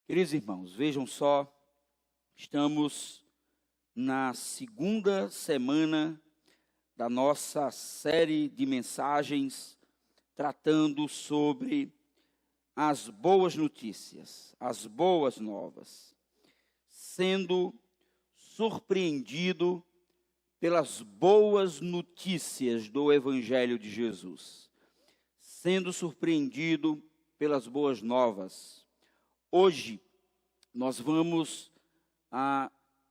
Queridos irmãos, vejam só, estamos na segunda semana da nossa série de mensagens tratando sobre as boas notícias, as boas novas, sendo surpreendido pelas boas notícias do Evangelho de Jesus, sendo surpreendido pelas boas novas. Hoje, nós vamos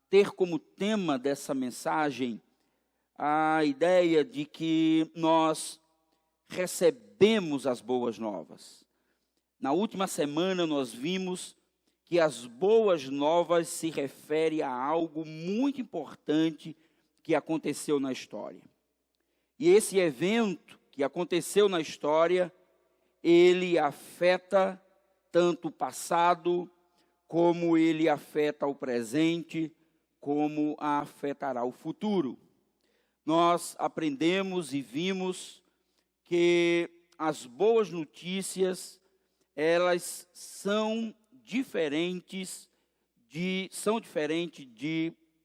ter como tema dessa mensagem a ideia de que nós recebemos as boas novas. Na última semana, nós vimos que as boas novas se refere a algo muito importante que aconteceu na história. E esse evento que aconteceu na história, ele afeta tanto o passado, como ele afeta o presente, como afetará o futuro. Nós aprendemos e vimos que as boas notícias, elas são diferentes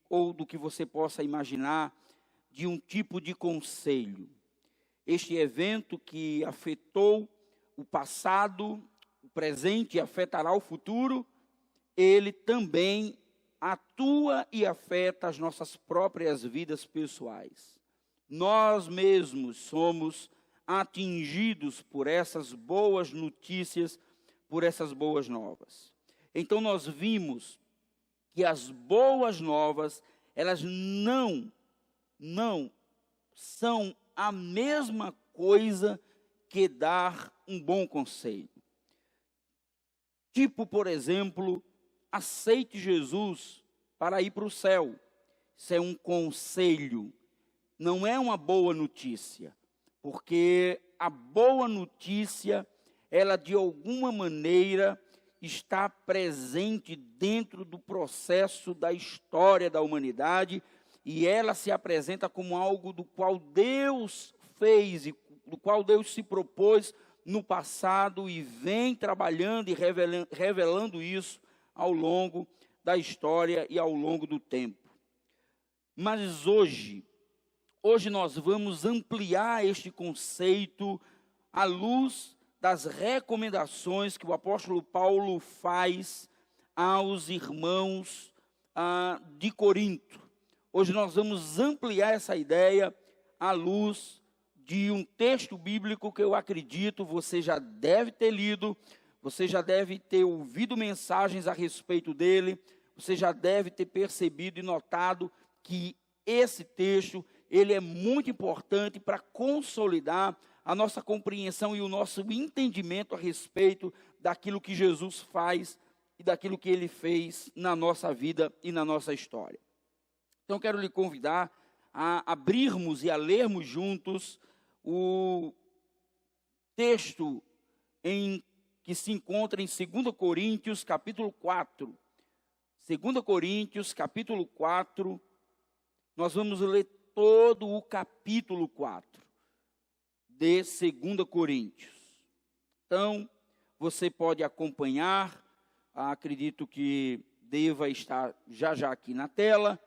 ou do que você possa imaginar, de um tipo de conselho. Este evento que afetou o passado, o presente e afetará o futuro, ele também atua e afeta as nossas próprias vidas pessoais. Nós mesmos somos atingidos por essas boas notícias, por essas boas novas. Então nós vimos que as boas novas, elas não são a mesma coisa que dar um bom conselho. Tipo, por exemplo, aceite Jesus para ir para o céu. Isso é um conselho, não é uma boa notícia, porque a boa notícia, ela de alguma maneira está presente dentro do processo da história da humanidade e ela se apresenta como algo do qual Deus fez e do qual Deus se propôs no passado e vem trabalhando e revelando isso ao longo da história e ao longo do tempo. Mas hoje nós vamos ampliar este conceito à luz das recomendações que o apóstolo Paulo faz aos irmãos de Corinto. Hoje nós vamos ampliar essa ideia à luz de um texto bíblico que eu acredito você já deve ter lido, você já deve ter ouvido mensagens a respeito dele, você já deve ter percebido e notado que esse texto, ele é muito importante para consolidar a nossa compreensão e o nosso entendimento a respeito daquilo que Jesus faz e daquilo que ele fez na nossa vida e na nossa história. Então, quero lhe convidar a abrirmos e a lermos juntos o texto que se encontra em 2 Coríntios, capítulo 4. 2 Coríntios, capítulo 4, nós vamos ler todo o capítulo 4 de 2 Coríntios. Então, você pode acompanhar, acredito que deva estar já aqui na tela,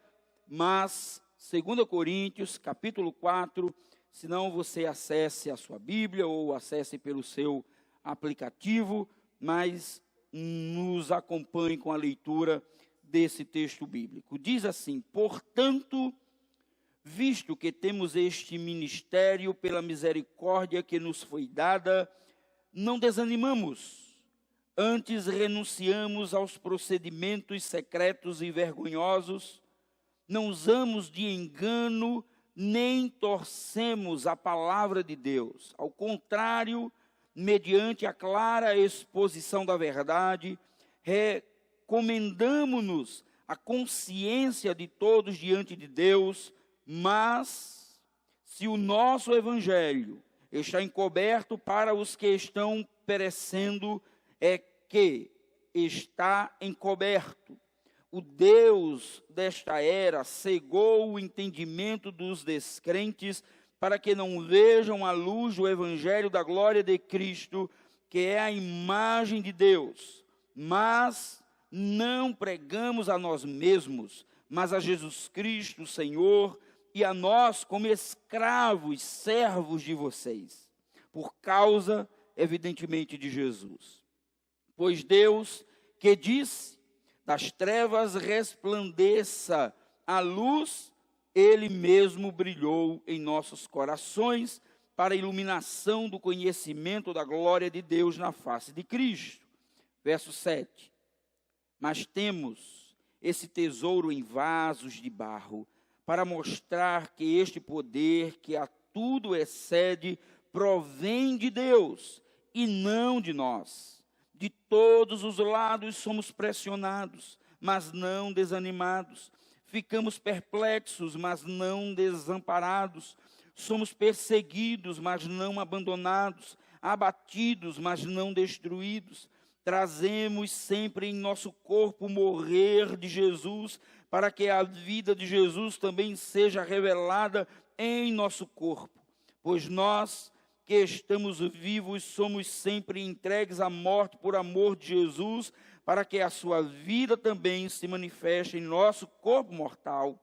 mas 2 Coríntios, capítulo 4, se não você acesse a sua Bíblia ou acesse pelo seu aplicativo, mas nos acompanhe com a leitura desse texto bíblico. Diz assim: portanto, visto que temos este ministério pela misericórdia que nos foi dada, não desanimamos, antes renunciamos aos procedimentos secretos e vergonhosos, não usamos de engano, nem torcemos a palavra de Deus. Ao contrário, mediante a clara exposição da verdade, recomendamo-nos a consciência de todos diante de Deus, mas se o nosso evangelho está encoberto para os que estão perecendo, é que está encoberto. O Deus desta era cegou o entendimento dos descrentes para que não vejam a luz do evangelho da glória de Cristo, que é a imagem de Deus. Mas não pregamos a nós mesmos, mas a Jesus Cristo, o Senhor, e a nós como escravos, servos de vocês, por causa, evidentemente, de Jesus. Pois Deus, que disse, das trevas resplandeça a luz, Ele mesmo brilhou em nossos corações para a iluminação do conhecimento da glória de Deus na face de Cristo. Verso 7. Mas temos esse tesouro em vasos de barro, para mostrar que este poder, que a tudo excede, provém de Deus e não de nós. De todos os lados somos pressionados, mas não desanimados. Ficamos perplexos, mas não desamparados. Somos perseguidos, mas não abandonados. Abatidos, mas não destruídos. Trazemos sempre em nosso corpo o morrer de Jesus, para que a vida de Jesus também seja revelada em nosso corpo. Pois nós que estamos vivos somos sempre entregues à morte por amor de Jesus, para que a sua vida também se manifeste em nosso corpo mortal,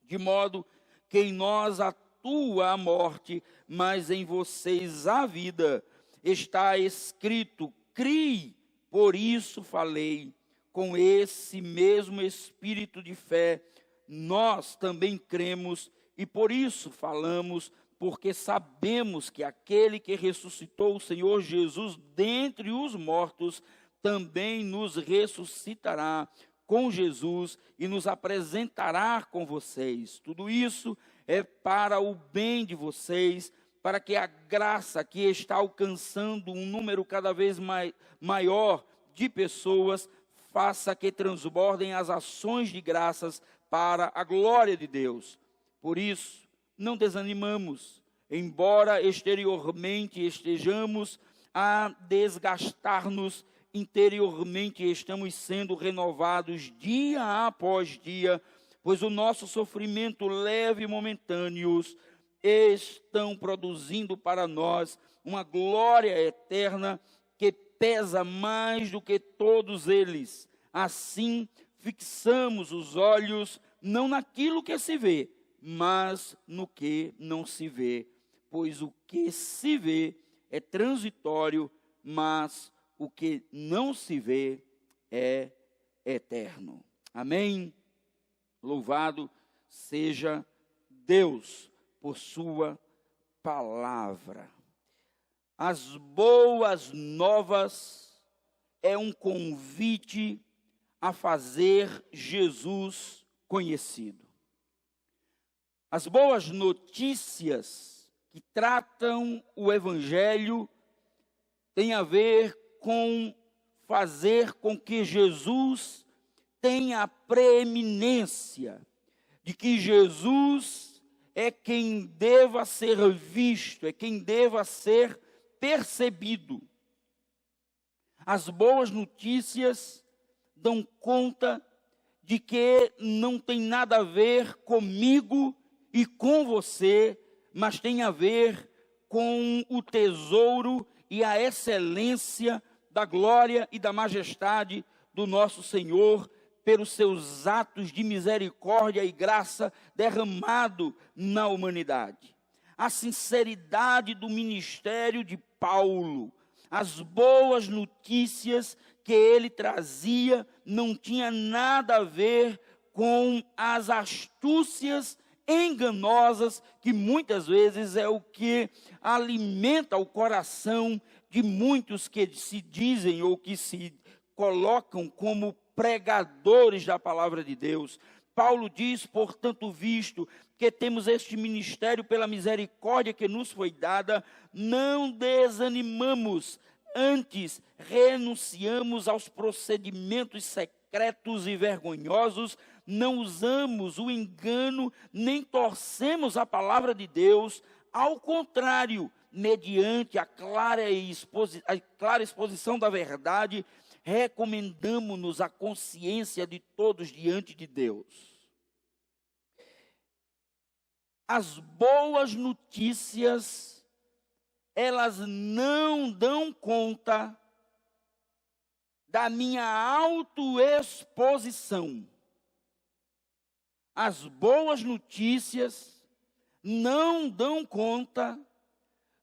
de modo que em nós atua a morte, mas em vocês a vida. Está escrito: crie, por isso falei. Com esse mesmo espírito de fé, nós também cremos e por isso falamos, porque sabemos que aquele que ressuscitou o Senhor Jesus dentre os mortos, também nos ressuscitará com Jesus e nos apresentará com vocês. Tudo isso é para o bem de vocês, para que a graça que está alcançando um número cada vez maior de pessoas, faça que transbordem as ações de graças para a glória de Deus. Por isso, não desanimamos, embora exteriormente estejamos a desgastar-nos, interiormente estamos sendo renovados dia após dia, pois o nosso sofrimento leve e momentâneo estão produzindo para nós uma glória eterna que pesa mais do que todos eles. Assim, fixamos os olhos não naquilo que se vê, mas no que não se vê. Pois o que se vê é transitório, mas o que não se vê é eterno. Amém? Louvado seja Deus por sua palavra. As boas novas é um convite a fazer Jesus conhecido. As boas notícias que tratam o Evangelho têm a ver com fazer com que Jesus tenha a preeminência, de que Jesus é quem deva ser visto, é quem deva ser percebido. As boas notícias dão conta de que não tem nada a ver comigo e com você, mas tem a ver com o tesouro e a excelência da glória e da majestade do nosso Senhor, pelos seus atos de misericórdia e graça derramado na humanidade. A sinceridade do ministério de Paulo, as boas notícias que ele trazia, não tinha nada a ver com as astúcias enganosas, que muitas vezes é o que alimenta o coração de muitos que se dizem ou que se colocam como pregadores da palavra de Deus. Paulo diz: portanto, visto que temos este ministério pela misericórdia que nos foi dada, não desanimamos, antes renunciamos aos procedimentos secretos e vergonhosos, não usamos o engano, nem torcemos a palavra de Deus, ao contrário, mediante a clara exposição da verdade, recomendamos-nos a consciência de todos diante de Deus. As boas notícias, elas não dão conta da minha autoexposição. As boas notícias não dão conta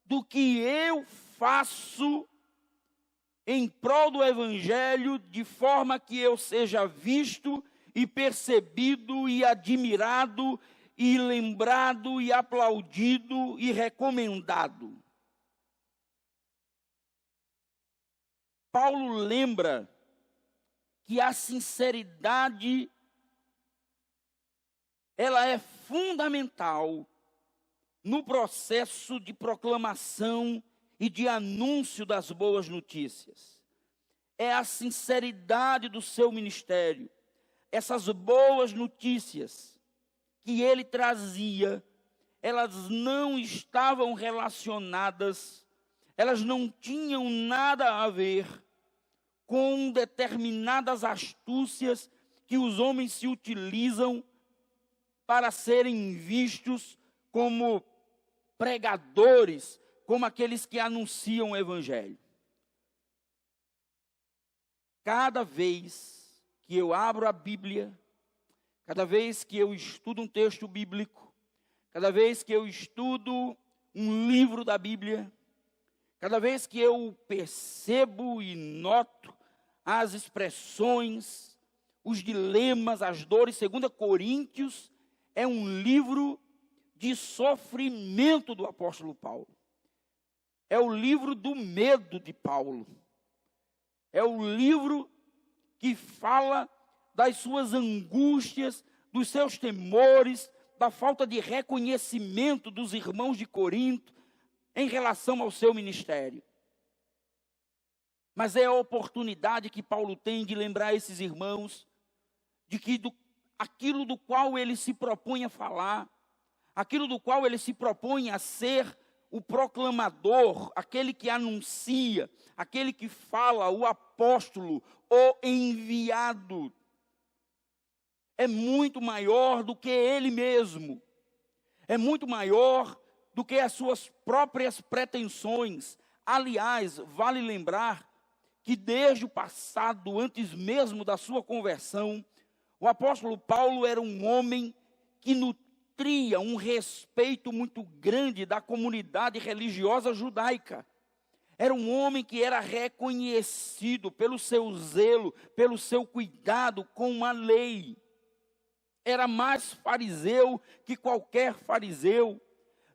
do que eu faço em prol do Evangelho, de forma que eu seja visto e percebido e admirado e lembrado e aplaudido e recomendado. Paulo lembra que a sinceridade ela é fundamental no processo de proclamação e de anúncio das boas notícias. É a sinceridade do seu ministério. Essas boas notícias que ele trazia, elas não estavam relacionadas, elas não tinham nada a ver com determinadas astúcias que os homens se utilizam para serem vistos como pregadores, como aqueles que anunciam o Evangelho. Cada vez que eu abro a Bíblia, cada vez que eu estudo um texto bíblico, cada vez que eu estudo um livro da Bíblia, cada vez que eu percebo e noto as expressões, os dilemas, as dores, 2 Coríntios é um livro de sofrimento do apóstolo Paulo. É o livro do medo de Paulo. É o livro que fala das suas angústias, dos seus temores, da falta de reconhecimento dos irmãos de Corinto em relação ao seu ministério. Mas é a oportunidade que Paulo tem de lembrar esses irmãos de que aquilo do qual ele se propõe a falar, aquilo do qual ele se propõe a ser o proclamador, aquele que anuncia, aquele que fala, o apóstolo, o enviado, é muito maior do que ele mesmo, é muito maior do que as suas próprias pretensões. Aliás, vale lembrar que desde o passado, antes mesmo da sua conversão, o apóstolo Paulo era um homem que nutria um respeito muito grande da comunidade religiosa judaica. Era um homem que era reconhecido pelo seu zelo, pelo seu cuidado com a lei. Era mais fariseu que qualquer fariseu.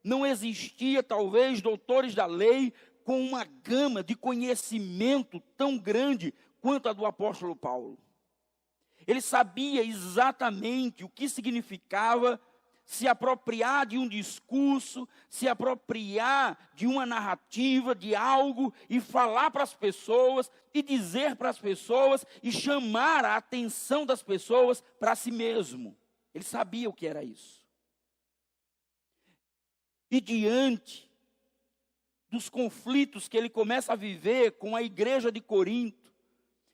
Não existia, talvez, doutores da lei com uma gama de conhecimento tão grande quanto a do apóstolo Paulo. Ele sabia exatamente o que significava se apropriar de um discurso, se apropriar de uma narrativa, de algo, e falar para as pessoas, e dizer para as pessoas, e chamar a atenção das pessoas para si mesmo. Ele sabia o que era isso. E diante dos conflitos que ele começa a viver com a igreja de Corinto,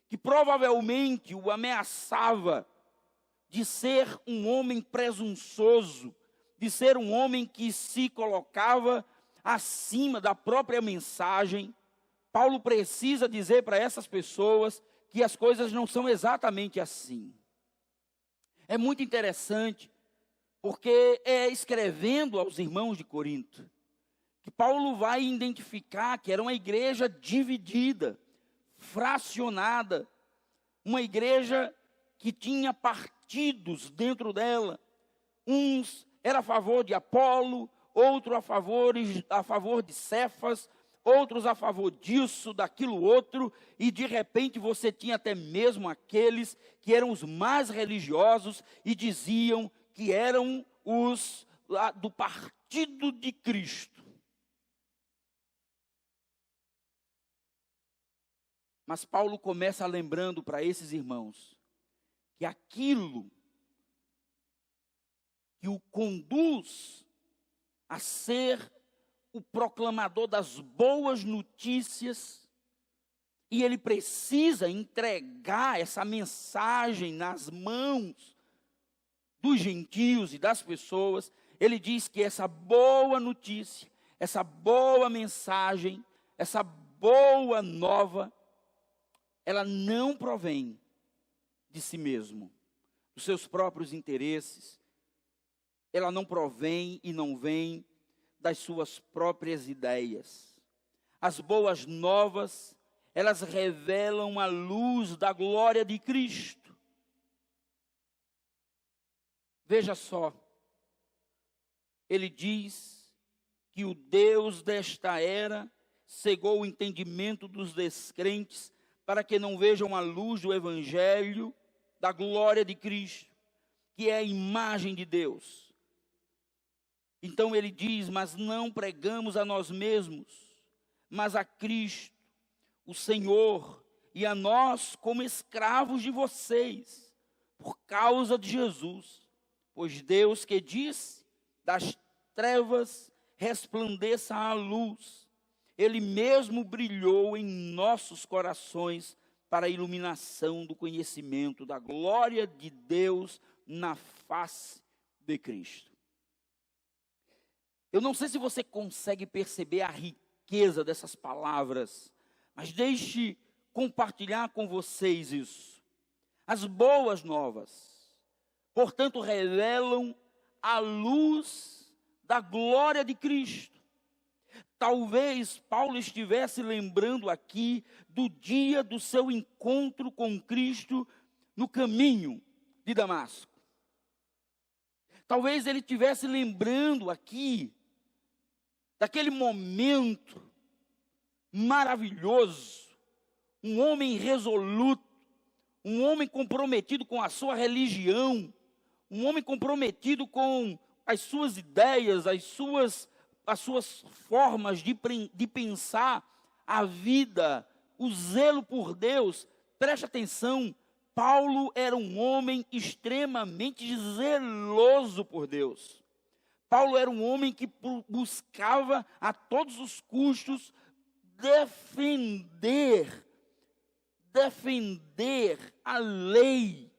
que provavelmente o ameaçava de ser um homem presunçoso, de ser um homem que se colocava acima da própria mensagem, Paulo precisa dizer para essas pessoas que as coisas não são exatamente assim. É muito interessante, porque é escrevendo aos irmãos de Corinto, que Paulo vai identificar que era uma igreja dividida, fracionada, uma igreja que tinha partidos dentro dela. Uns eram a favor de Apolo, outros a favor de Cefas, outros a favor disso, daquilo outro, e de repente você tinha até mesmo aqueles que eram os mais religiosos e diziam que eram os do partido de Cristo. Mas Paulo começa lembrando para esses irmãos que aquilo que o conduz a ser o proclamador das boas notícias, e ele precisa entregar essa mensagem nas mãos dos gentios e das pessoas. Ele diz que essa boa notícia, essa boa mensagem, essa boa nova, ela não provém de si mesmo, dos seus próprios interesses. Ela não provém e não vem das suas próprias ideias. As boas novas, elas revelam a luz da glória de Cristo. Veja só, ele diz que o Deus desta era cegou o entendimento dos descrentes para que não vejam a luz do Evangelho, da glória de Cristo, que é a imagem de Deus. Então ele diz, mas não pregamos a nós mesmos, mas a Cristo, o Senhor, e a nós como escravos de vocês, por causa de Jesus. Pois Deus que disse, das trevas resplandeça a luz, Ele mesmo brilhou em nossos corações para a iluminação do conhecimento da glória de Deus na face de Cristo. Eu não sei se você consegue perceber a riqueza dessas palavras, mas deixe compartilhar com vocês isso. As boas novas, portanto, revelam a luz da glória de Cristo. Talvez Paulo estivesse lembrando aqui do dia do seu encontro com Cristo no caminho de Damasco. Talvez ele estivesse lembrando aqui daquele momento maravilhoso, um homem resoluto, um homem comprometido com a sua religião, um homem comprometido com as suas ideias, as suas formas de pensar a vida, o zelo por Deus. Preste atenção, Paulo era um homem extremamente zeloso por Deus. Paulo era um homem que buscava a todos os custos defender a lei,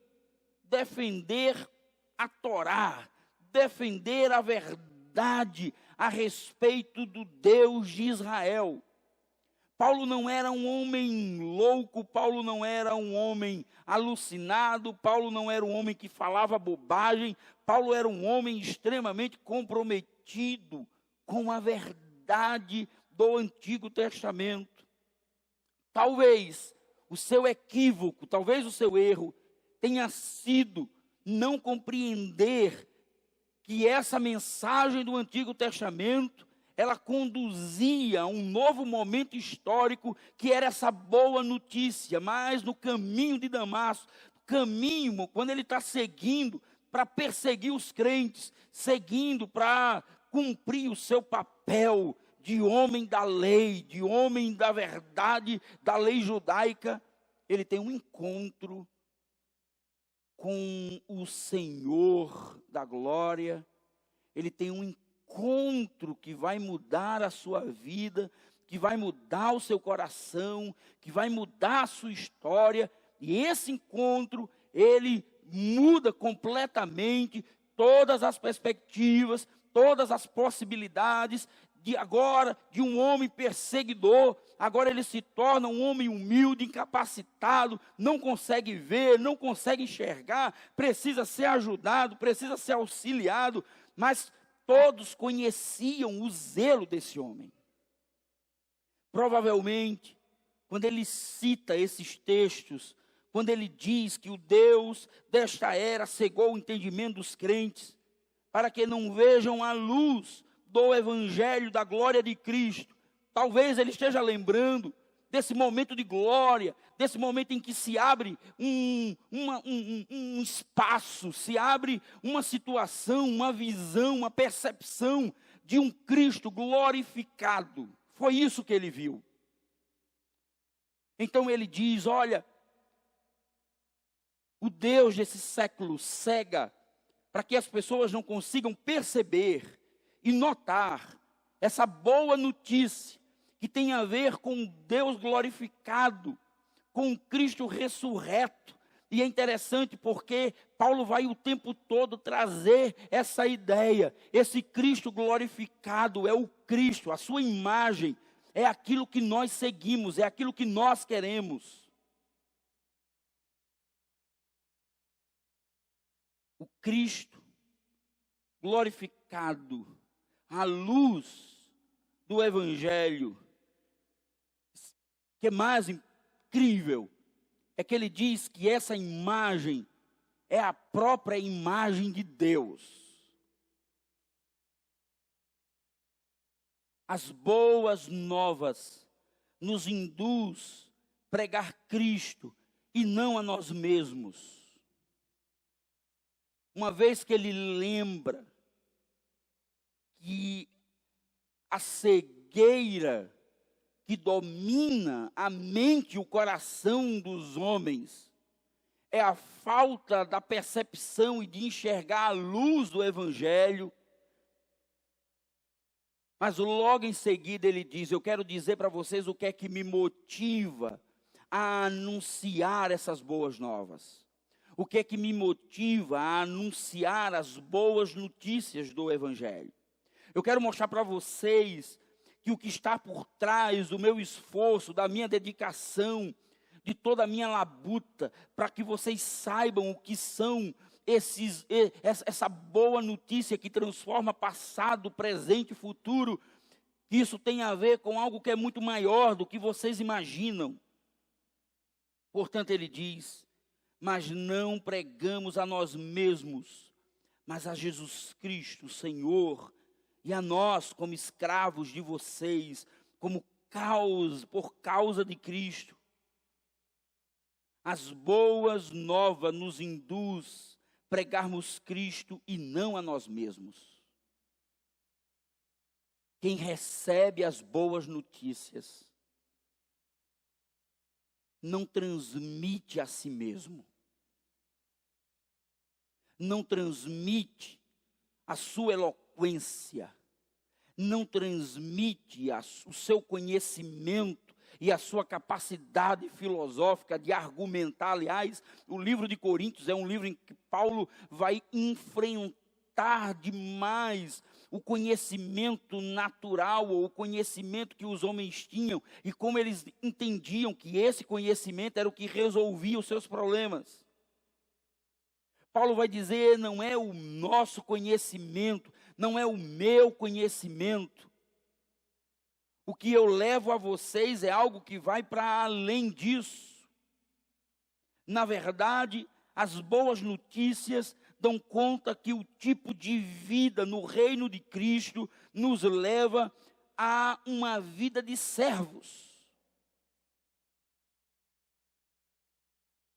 defender a Torá, defender a verdade a respeito do Deus de Israel. Paulo não era um homem louco, Paulo não era um homem alucinado, Paulo não era um homem que falava bobagem, Paulo era um homem extremamente comprometido com a verdade do Antigo Testamento. Talvez o seu equívoco, talvez o seu erro tenha sido não compreender que essa mensagem do Antigo Testamento, ela conduzia a um novo momento histórico, que era essa boa notícia. Mas no caminho de Damasco, caminho, quando ele está seguindo para perseguir os crentes, seguindo para cumprir o seu papel de homem da lei, de homem da verdade, da lei judaica, ele tem um encontro com o Senhor da glória. Ele tem um encontro que vai mudar a sua vida, que vai mudar o seu coração, que vai mudar a sua história. E esse encontro, ele muda completamente todas as perspectivas, todas as possibilidades de um homem perseguidor. Agora ele se torna um homem humilde, incapacitado, não consegue ver, não consegue enxergar, precisa ser ajudado, precisa ser auxiliado, mas todos conheciam o zelo desse homem. Provavelmente, quando ele cita esses textos, quando ele diz que o Deus desta era cegou o entendimento dos crentes, para que não vejam a luz do Evangelho da glória de Cristo, talvez ele esteja lembrando desse momento de glória, desse momento em que se abre um espaço, se abre uma situação, uma visão, uma percepção de um Cristo glorificado. Foi isso que ele viu. Então ele diz, olha, o Deus desse século cega para que as pessoas não consigam perceber e notar essa boa notícia que tem a ver com Deus glorificado, com Cristo ressurreto. E é interessante porque Paulo vai o tempo todo trazer essa ideia. Esse Cristo glorificado é o Cristo, a sua imagem, é aquilo que nós seguimos, é aquilo que nós queremos. o Cristo glorificado, à luz do Evangelho. O que é mais incrível é que ele diz que essa imagem é a própria imagem de Deus. As boas novas nos induz a pregar Cristo e não a nós mesmos. Uma vez que ele lembra que a cegueira que domina a mente e o coração dos homens é a falta da percepção e de enxergar a luz do Evangelho. Mas logo em seguida ele diz: eu quero dizer para vocês o que é que me motiva a anunciar essas boas novas. O que é que me motiva a anunciar as boas notícias do Evangelho. Eu quero mostrar para vocês que o que está por trás do meu esforço, da minha dedicação, de toda a minha labuta, para que vocês saibam o que são essa boa notícia que transforma passado, presente e futuro, que isso tem a ver com algo que é muito maior do que vocês imaginam. Portanto, ele diz: mas não pregamos a nós mesmos, mas a Jesus Cristo, Senhor, e a nós como escravos de vocês, por causa de Cristo. As boas novas nos induz a pregarmos Cristo e não a nós mesmos. Quem recebe as boas notícias não transmite a si mesmo, não transmite a sua eloquência, não transmite o seu conhecimento e a sua capacidade filosófica de argumentar. Aliás, o livro de Coríntios é um livro em que Paulo vai enfrentar demais o conhecimento natural, ou o conhecimento que os homens tinham, e como eles entendiam que esse conhecimento era o que resolvia os seus problemas. Paulo vai dizer: não é o nosso conhecimento, não é o meu conhecimento. O que eu levo a vocês é algo que vai para além disso. Na verdade, as boas notícias dão conta que o tipo de vida no reino de Cristo nos leva a uma vida de servos.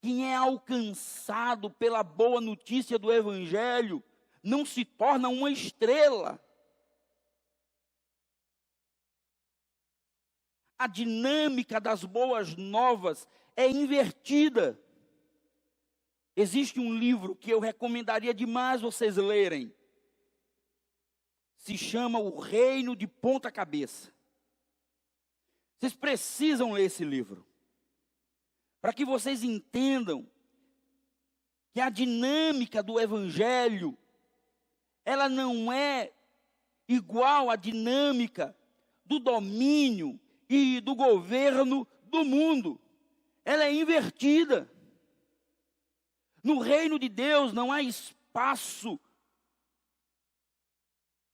Quem é alcançado pela boa notícia do Evangelho não se torna uma estrela. A dinâmica das boas novas é invertida. Existe um livro que eu recomendaria demais vocês lerem. Se chama O Reino de Ponta Cabeça. Vocês precisam ler esse livro, para que vocês entendam que a dinâmica do Evangelho, ela não é igual à dinâmica do domínio e do governo do mundo. Ela é invertida. No reino de Deus não há espaço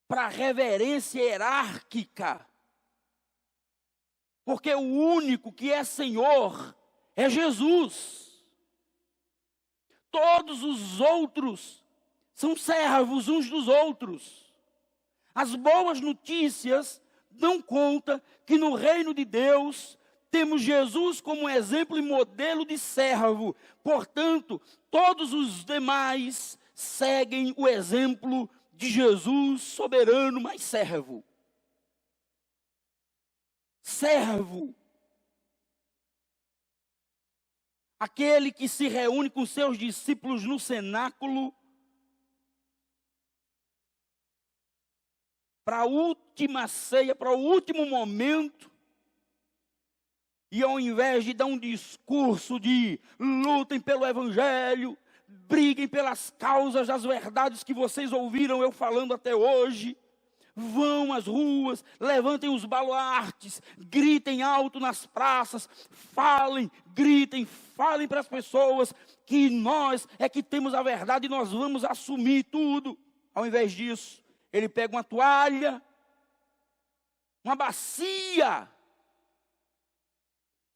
para reverência hierárquica, porque o único que é Senhor é Jesus. Todos os outros são servos uns dos outros. As boas notícias dão conta que no reino de Deus temos Jesus como exemplo e modelo de servo. Portanto, todos os demais seguem o exemplo de Jesus, soberano, mas servo. Servo. Aquele que se reúne com seus discípulos no cenáculo para a última ceia, para o último momento, e ao invés de dar um discurso de lutem pelo Evangelho, briguem pelas causas das verdades que vocês ouviram eu falando até hoje, vão às ruas, levantem os baluartes, gritem alto nas praças, gritem, falem para as pessoas que nós é que temos a verdade e nós vamos assumir tudo. Ao invés disso, ele pega uma toalha, uma bacia,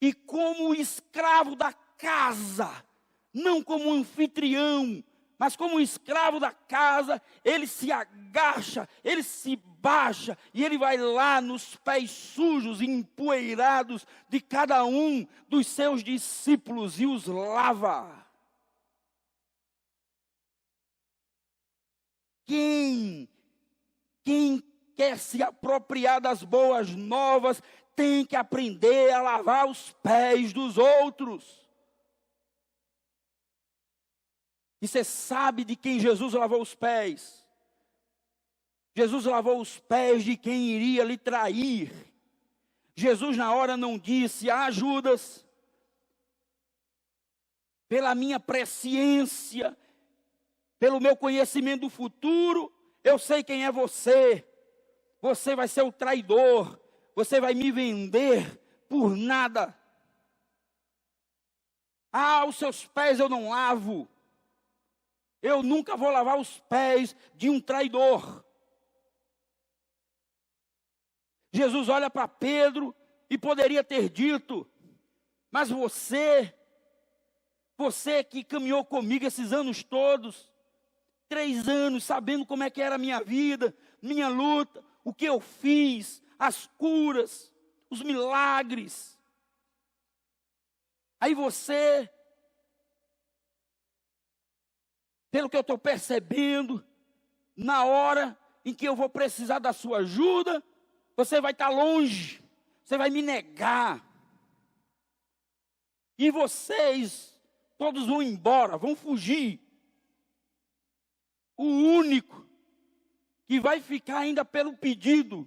e como escravo da casa, não como anfitrião, mas como escravo da casa, ele se agacha, ele se baixa, e ele vai lá nos pés sujos e empoeirados de cada um dos seus discípulos e os lava. Quem quer se apropriar das boas novas, tem que aprender a lavar os pés dos outros. E você sabe de quem Jesus lavou os pés? Jesus lavou os pés de quem iria lhe trair. Jesus na hora não disse: Judas, pela minha presciência, pelo meu conhecimento do futuro, eu sei quem é você. Você vai ser o traidor. Você vai me vender por nada. Os seus pés eu não lavo. Eu nunca vou lavar os pés de um traidor. Jesus olha para Pedro e poderia ter dito: mas você que caminhou comigo esses anos todos, 3 anos, sabendo como é que era a minha vida, minha luta, o que eu fiz, as curas, os milagres. Aí você, pelo que eu estou percebendo, na hora em que eu vou precisar da sua ajuda, você vai estar longe, você vai me negar. E vocês, todos vão embora, vão fugir. O único que vai ficar ainda pelo pedido,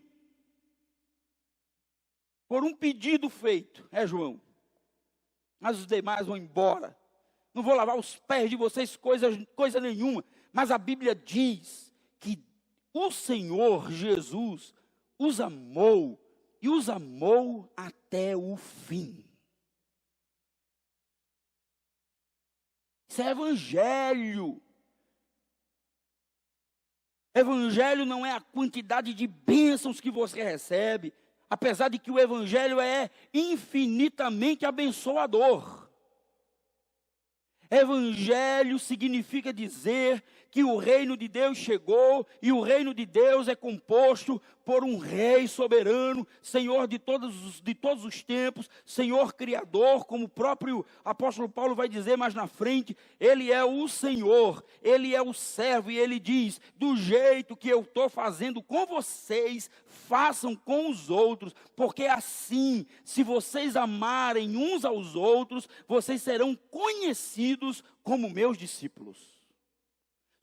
por um pedido feito, é João. Mas os demais vão embora. Não vou lavar os pés de vocês coisa nenhuma. Mas a Bíblia diz que o Senhor Jesus os amou, e os amou até o fim. Isso é evangelho. Evangelho não é a quantidade de bênçãos que você recebe, apesar de que o evangelho é infinitamente abençoador. Evangelho significa dizer que o reino de Deus chegou, e o reino de Deus é composto por um rei soberano, Senhor de todos os tempos, Senhor Criador, como o próprio apóstolo Paulo vai dizer mais na frente. Ele é o Senhor, Ele é o servo, e Ele diz: do jeito que eu estou fazendo com vocês, façam com os outros, porque assim, se vocês amarem uns aos outros, vocês serão conhecidos como meus discípulos.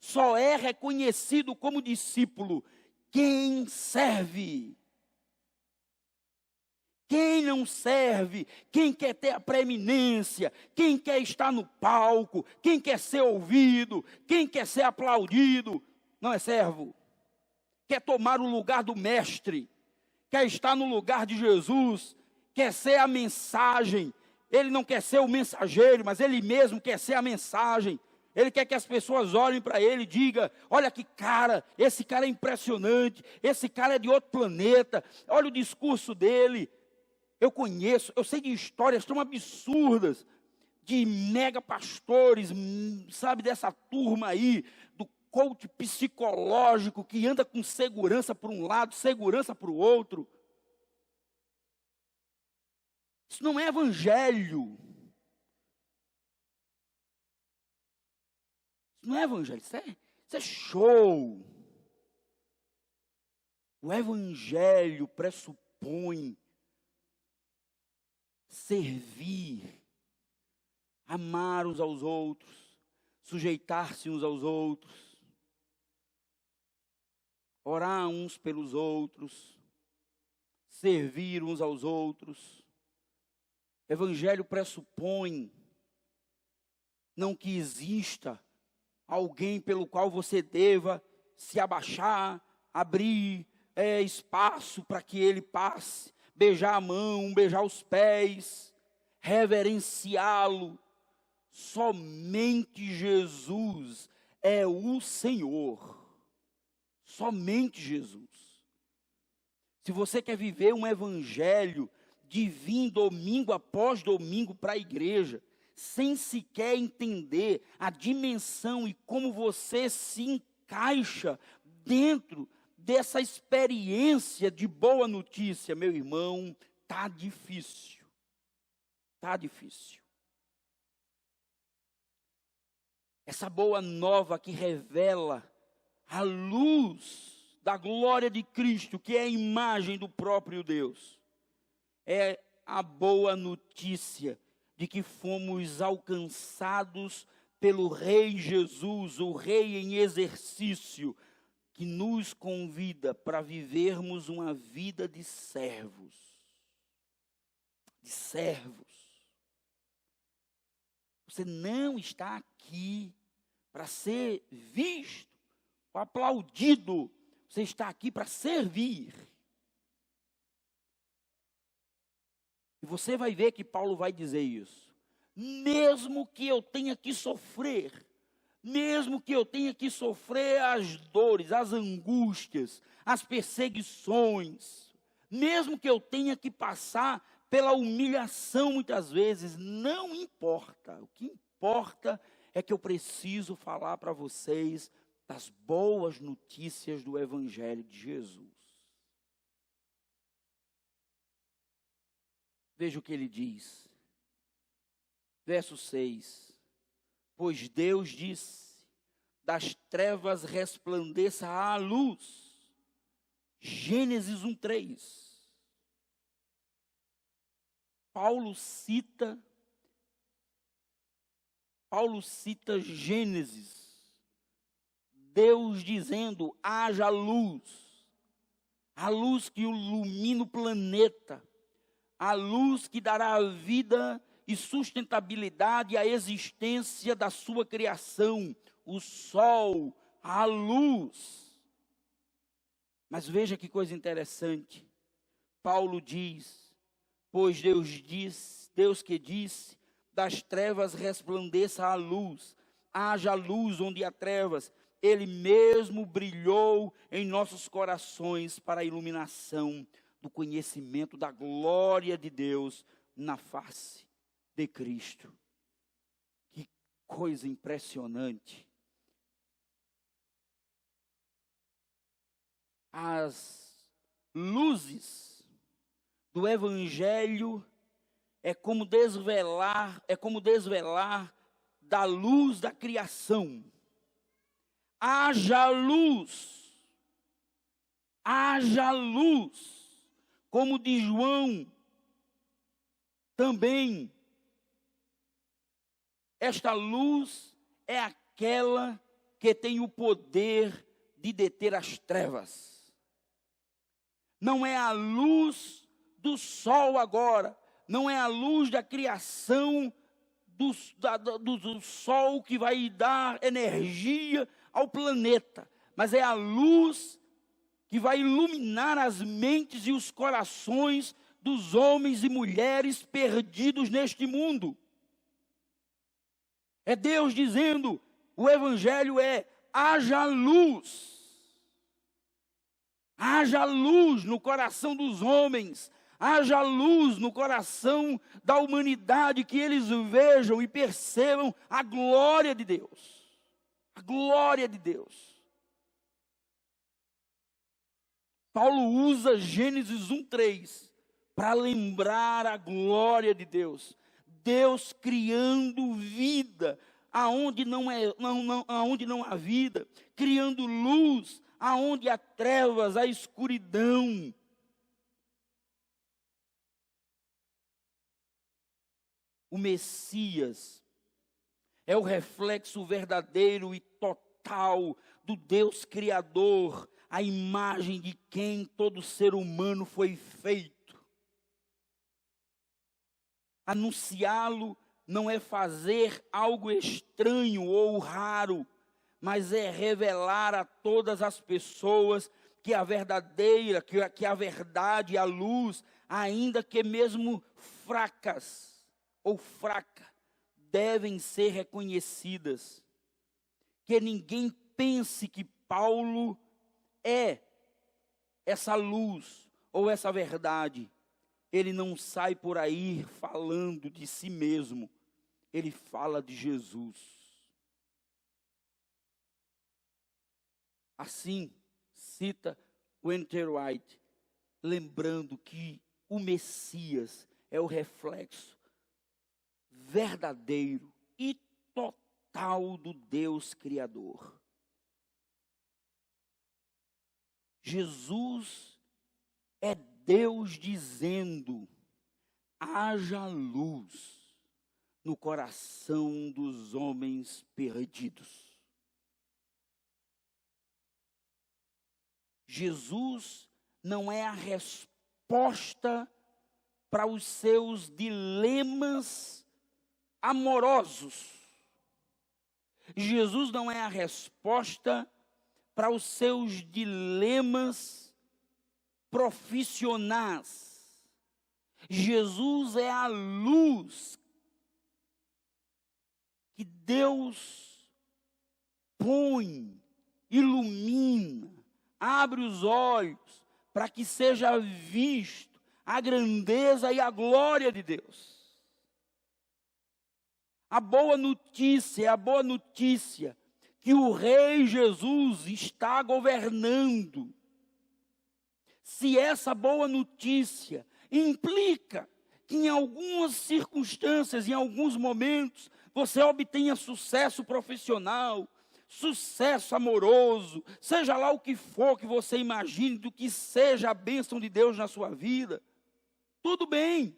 Só é reconhecido como discípulo quem serve. Quem não serve, quem quer ter a preeminência, quem quer estar no palco, quem quer ser ouvido, quem quer ser aplaudido, não é servo. Quer tomar o lugar do mestre, quer estar no lugar de Jesus, quer ser a mensagem. Ele não quer ser o mensageiro, mas ele mesmo quer ser a mensagem. Ele quer que as pessoas olhem para ele e digam: olha que cara, esse cara é impressionante, esse cara é de outro planeta, olha o discurso dele. Eu sei de histórias tão absurdas, de mega pastores, sabe, dessa turma aí, do coach psicológico, que anda com segurança para um lado, segurança para o outro. Isso não é evangelho. Não é evangelho, isso é show. O evangelho pressupõe servir, amar uns aos outros, sujeitar-se uns aos outros, orar uns pelos outros, servir uns aos outros. Evangelho pressupõe não que exista alguém pelo qual você deva se abaixar, abrir espaço para que ele passe, beijar a mão, beijar os pés, reverenciá-lo. Somente Jesus é o Senhor. Somente Jesus. Se você quer viver um evangelho de vir domingo após domingo para a igreja, sem sequer entender a dimensão e como você se encaixa dentro dessa experiência de boa notícia, meu irmão, tá difícil. Tá difícil. Essa boa nova que revela a luz da glória de Cristo, que é a imagem do próprio Deus, é a boa notícia de que fomos alcançados pelo Rei Jesus, o Rei em exercício, que nos convida para vivermos uma vida de servos. De servos. Você não está aqui para ser visto ou aplaudido. Você está aqui para servir. E você vai ver que Paulo vai dizer isso. Mesmo que eu tenha que sofrer, mesmo que eu tenha que sofrer as dores, as angústias, as perseguições, mesmo que eu tenha que passar pela humilhação muitas vezes, não importa. O que importa é que eu preciso falar para vocês das boas notícias do Evangelho de Jesus. Veja o que ele diz. Verso 6. Pois Deus disse, das trevas resplandeça a luz. Gênesis 1:3. Paulo cita Gênesis, Deus dizendo, haja luz, a luz que ilumina o planeta, a luz que dará vida e sustentabilidade à existência da sua criação, o sol, a luz. Mas veja que coisa interessante, Paulo diz, pois Deus que disse, das trevas resplandeça a luz, haja luz onde há trevas, Ele mesmo brilhou em nossos corações para a iluminação do conhecimento da glória de Deus na face de Cristo. Que coisa impressionante. As luzes do Evangelho é como desvelar da luz da criação. Haja luz, como de João também. Esta luz é aquela que tem o poder de deter as trevas. Não é a luz do sol agora, não é a luz da criação do sol que vai dar energia ao planeta, mas é a luz que vai iluminar as mentes e os corações dos homens e mulheres perdidos neste mundo. É Deus dizendo, o Evangelho é, haja luz no coração dos homens, haja luz no coração da humanidade, que eles vejam e percebam a glória de Deus. A glória de Deus. Paulo usa Gênesis 1:3 para lembrar a glória de Deus. Deus criando vida aonde aonde não há vida, criando luz aonde há trevas, há escuridão. O Messias é o reflexo verdadeiro e total do Deus Criador, a imagem de quem todo ser humano foi feito. Anunciá-lo não é fazer algo estranho ou raro, mas é revelar a todas as pessoas que a verdadeira, que a verdade e a luz, ainda que mesmo fracas ou fraca, devem ser reconhecidas. Que ninguém pense que Paulo é essa luz ou essa verdade. Ele não sai por aí falando de si mesmo, ele fala de Jesus. Assim, cita Walter White, lembrando que o Messias é o reflexo verdadeiro e total do Deus Criador. Jesus é Deus dizendo: haja luz no coração dos homens perdidos. Jesus não é a resposta para os seus dilemas amorosos. Jesus não é a resposta para os seus dilemas profissionais. Jesus é a luz que Deus põe, ilumina, abre os olhos para que seja visto a grandeza e a glória de Deus. A boa notícia é a boa notícia que o Rei Jesus está governando. Se essa boa notícia implica que em algumas circunstâncias, em alguns momentos, você obtenha sucesso profissional, sucesso amoroso, seja lá o que for que você imagine, do que seja a bênção de Deus na sua vida, tudo bem,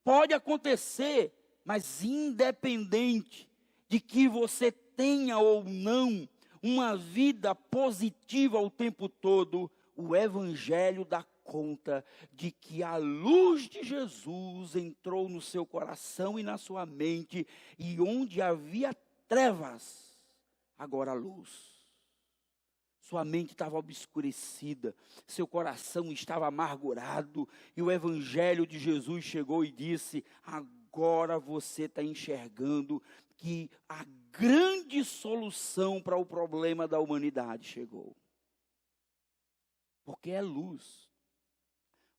pode acontecer, mas independente de que você tenha ou não uma vida positiva o tempo todo, o Evangelho dá conta de que a luz de Jesus entrou no seu coração e na sua mente, e onde havia trevas, agora a luz. Sua mente estava obscurecida, seu coração estava amargurado, e o Evangelho de Jesus chegou e disse: agora você está enxergando que a grande solução para o problema da humanidade chegou. Porque é luz.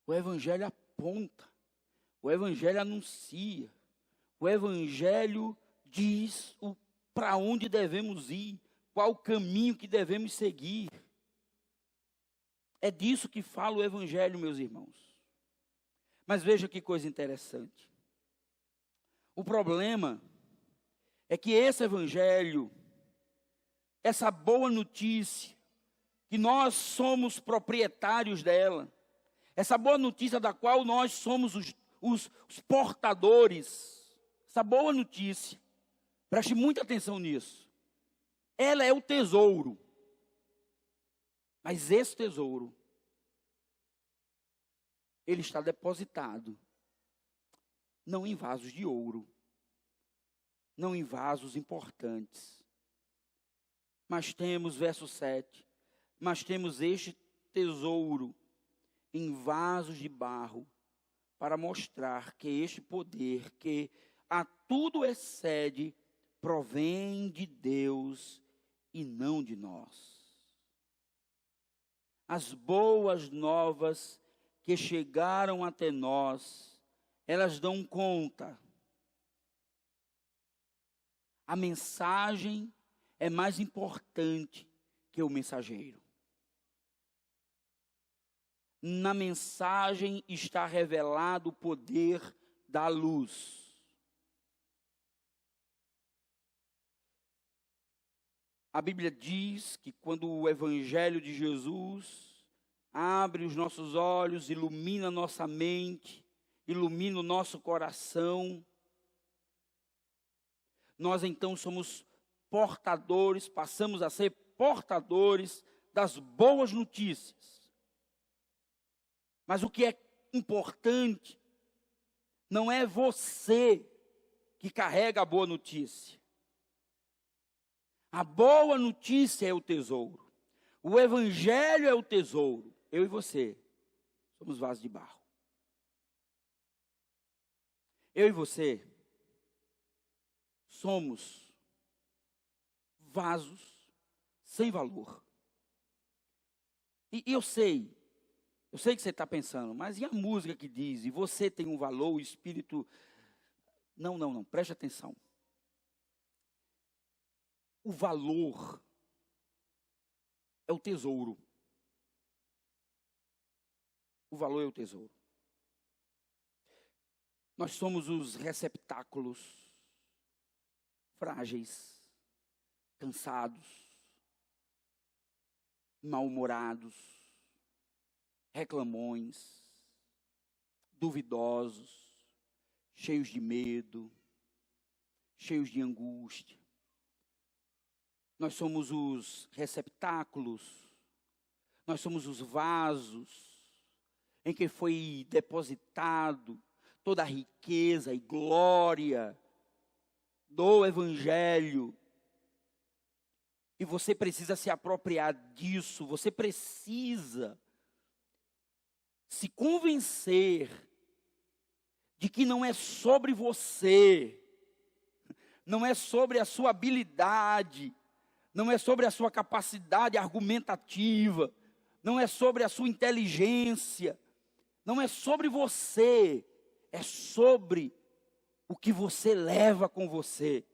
O Evangelho aponta, o Evangelho anuncia, o Evangelho diz para onde devemos ir, qual o caminho que devemos seguir. É disso que fala o Evangelho, meus irmãos. Mas veja que coisa interessante. O problema é que esse Evangelho, essa boa notícia, que nós somos proprietários dela, essa boa notícia da qual nós somos os portadores, essa boa notícia, preste muita atenção nisso, ela é o tesouro, mas esse tesouro, ele está depositado, não em vasos de ouro, não em vasos importantes, mas temos, verso 7, mas temos este tesouro em vasos de barro, para mostrar que este poder, que a tudo excede, provém de Deus e não de nós. As boas novas que chegaram até nós, elas dão conta. A mensagem é mais importante que o mensageiro. Na mensagem está revelado o poder da luz. A Bíblia diz que quando o Evangelho de Jesus abre os nossos olhos, ilumina a nossa mente, ilumina o nosso coração, nós então somos portadores, passamos a ser portadores das boas notícias. Mas o que é importante não é você que carrega a boa notícia. A boa notícia é o tesouro. O evangelho é o tesouro. Eu e você somos vasos de barro. Eu e você somos vasos sem valor. E eu sei que você está pensando, mas e a música que diz, e você tem um valor, o Espírito... Não, preste atenção. O valor é o tesouro. O valor é o tesouro. Nós somos os receptáculos frágeis, cansados, mal-humorados, reclamões, duvidosos, cheios de medo, cheios de angústia. Nós somos os receptáculos, nós somos os vasos em que foi depositado toda a riqueza e glória do Evangelho. E você precisa se apropriar disso, você precisa se convencer de que não é sobre você, não é sobre a sua habilidade, não é sobre a sua capacidade argumentativa, não é sobre a sua inteligência, não é sobre você, é sobre o que você leva com você.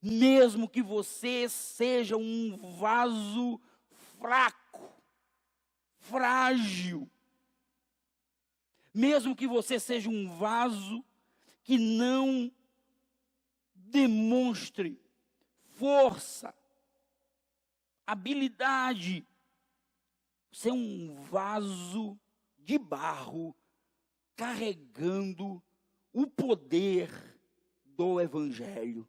Mesmo que você seja um vaso fraco, frágil, mesmo que você seja um vaso que não demonstre força, habilidade, você é um vaso de barro carregando o poder do Evangelho.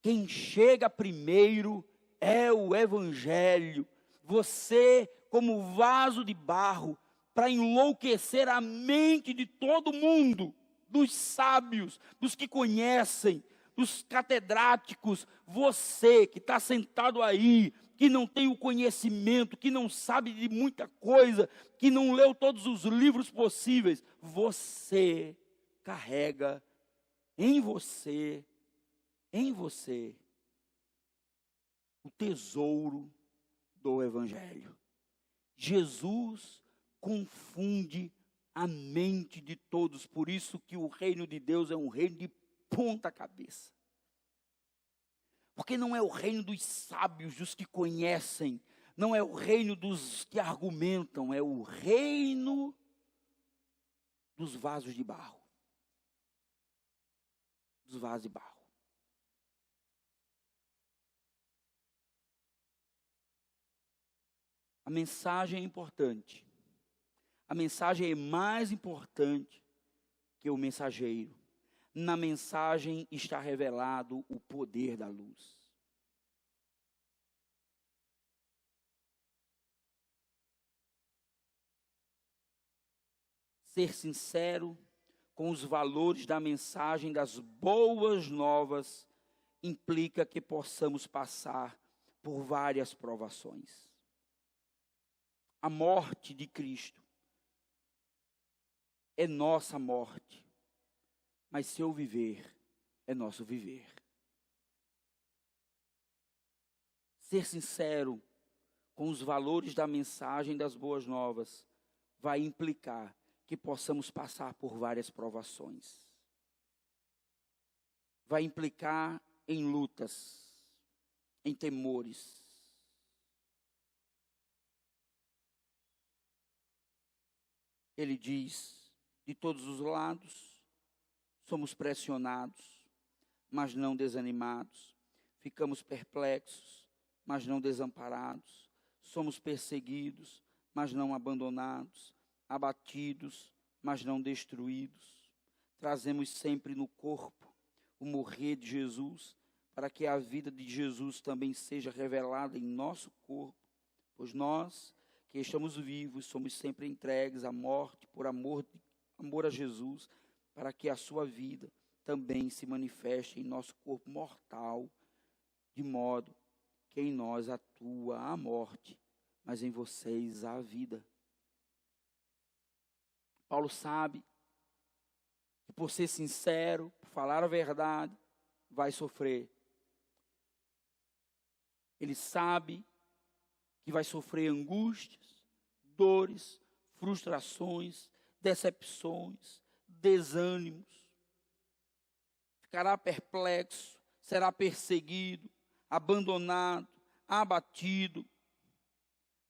Quem chega primeiro é o Evangelho. Você, como vaso de barro, para enlouquecer a mente de todo mundo, dos sábios, dos que conhecem, dos catedráticos, você que está sentado aí, que não tem o conhecimento, que não sabe de muita coisa, que não leu todos os livros possíveis, você carrega em você, o tesouro do Evangelho. Jesus confunde a mente de todos, por isso que o reino de Deus é um reino de ponta cabeça. Porque não é o reino dos sábios, dos que conhecem, não é o reino dos que argumentam, é o reino dos vasos de barro. Dos vasos de barro. A mensagem é importante. A mensagem é mais importante que o mensageiro. Na mensagem está revelado o poder da luz. Ser sincero com os valores da mensagem das boas novas implica que possamos passar por várias provações. A morte de Cristo é nossa morte, mas seu viver é nosso viver. Ser sincero com os valores da mensagem das boas novas vai implicar que possamos passar por várias provações. Vai implicar em lutas, em temores. Ele diz, de todos os lados, somos pressionados, mas não desanimados. Ficamos perplexos, mas não desamparados. Somos perseguidos, mas não abandonados. Abatidos, mas não destruídos. Trazemos sempre no corpo o morrer de Jesus, para que a vida de Jesus também seja revelada em nosso corpo. Pois nós, que estamos vivos, somos sempre entregues à morte por amor a Jesus, para que a sua vida também se manifeste em nosso corpo mortal, de modo que em nós atua a morte, mas em vocês há vida. Paulo sabe que por ser sincero, por falar a verdade, vai sofrer. Ele sabe que vai sofrer angústias, dores, frustrações, decepções, desânimos. Ficará perplexo, será perseguido, abandonado, abatido.